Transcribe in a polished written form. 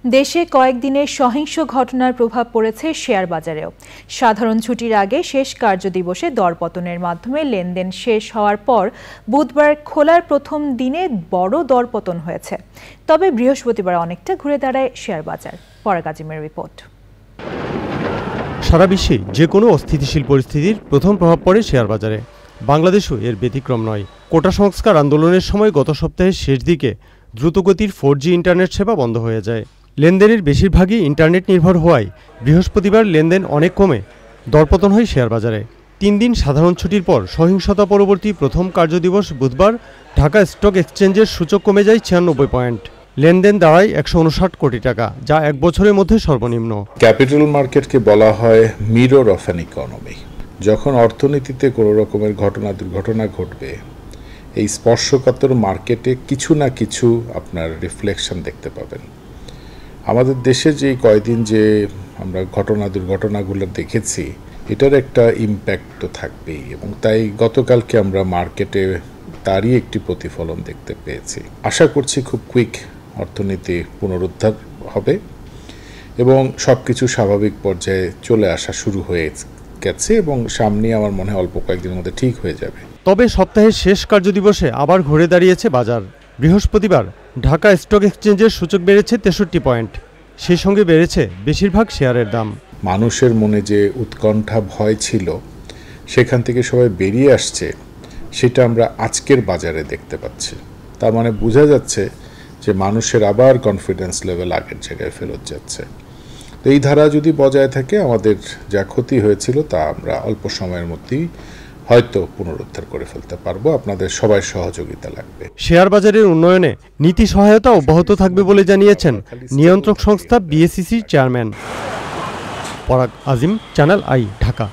দেশে কয়েকদিনের সহিংস ঘটনার প্রভাব পড়েছে শেয়ার বাজারেও। সাধারণ ছুটির আগে শেষ কার্যদিবসে দরপতনের মাধ্যমে লেনদেন শেষ হওয়ার পর বুধবার খোলার প্রথম দিনে বড় দরপতন হয়েছে। তবে বৃহস্পতিবার অনেকটা ঘুরে দাঁড়ায় শেয়ার বাজার। পরাগ আজিমের রিপোর্ট। সারা বিশ্বে যে কোনো অস্থিতিশীল পরিস্থিতির প্রথম প্রভাব পড়ে শেয়ার বাজারে। বাংলাদেশও এর ব্যতিক্রম নয়। কোটা সংস্কার আন্দোলনের সময় গত সপ্তাহের শেষ দিকে দ্রুতগতির 4G ইন্টারনেট সেবা বন্ধ হয়ে যায়। লেনদেনের বেশিরভাগই ইন্টারনেট নির্ভর হওয়ায় বৃহস্পতিবার লেনদেন অনেক কমে দরপতন হয় শেয়ার বাজারে। 3 দিন সাধারণ ছুটির পর সহিংসতা পরবর্তী প্রথম কার্যদিবস বুধবার ঢাকা স্টক এক্সচেঞ্জের সূচক কমে যায় 96 পয়েন্ট। লেনদেন দাঁড়ায় 159 কোটি টাকা, যা এক বছরের মধ্যে সর্বনিম্ন। ক্যাপিটাল মার্কেটকে বলা হয় মিরর অফ অ্যান ইকোনমি। যখন অর্থনীতিতে কোনো রকমের দুর্ঘটনা ঘটবে, এই স্পর্শকাতর মার্কেটে কিছু না কিছু আপনার রিফ্লেকশন দেখতে পাবেন। আমাদের দেশে যে কয়দিন যে আমরা দুর্ঘটনাগুলো দেখেছি, এটার একটা ইম্প্যাক্ট তো থাকবেই, এবং তাই গতকালকে আমরা মার্কেটে তারই একটি প্রতিফলন দেখতে পেয়েছি। আশা করছি খুব কুইক অর্থনীতি পুনরুদ্ধার হবে এবং সব কিছু স্বাভাবিক পর্যায়ে চলে আসা শুরু হয়ে গেছে, এবং সামনে আমার মনে হয় অল্প কয়েকদিনের মধ্যে ঠিক হয়ে যাবে। তবে সপ্তাহের শেষ কার্যদিবসে আবার ঘুরে দাঁড়িয়েছে বাজার। বৃহস্পতিবার ঢাকা স্টক এক্সচেঞ্জের সূচক বেড়েছে 63 পয়েন্ট। সেই সঙ্গে বেড়েছে বেশিরভাগ শেয়ারের দাম। মানুষের মনে যে উৎকণ্ঠা ভয় ছিল, সেখান থেকে সবাই বেরিয়ে আসছে, সেটা আমরা আজকের বাজারে দেখতে পাচ্ছি। তার মানে বোঝা যাচ্ছে যে মানুষের আবার কনফিডেন্স লেভেল আগের জায়গায় ফেরত যাচ্ছে। তো এই ধারা যদি বজায় থাকে, আমাদের যা ক্ষতি হয়েছিল তা আমরা অল্প সময়ের মধ্যেই হয়তো পুনরুদ্ধার করে ফেলতে পারবো। আপনাদের সবাই সহযোগিতা লাগবে। শেয়ার বাজারের উন্নয়নে নীতি সহায়তা অব্যাহত থাকবে বলে জানিয়েছেন নিয়ন্ত্রক সংস্থা বিএসইসির চেয়ারম্যান। পরাগ আজিম, চ্যানেল আই, ঢাকা।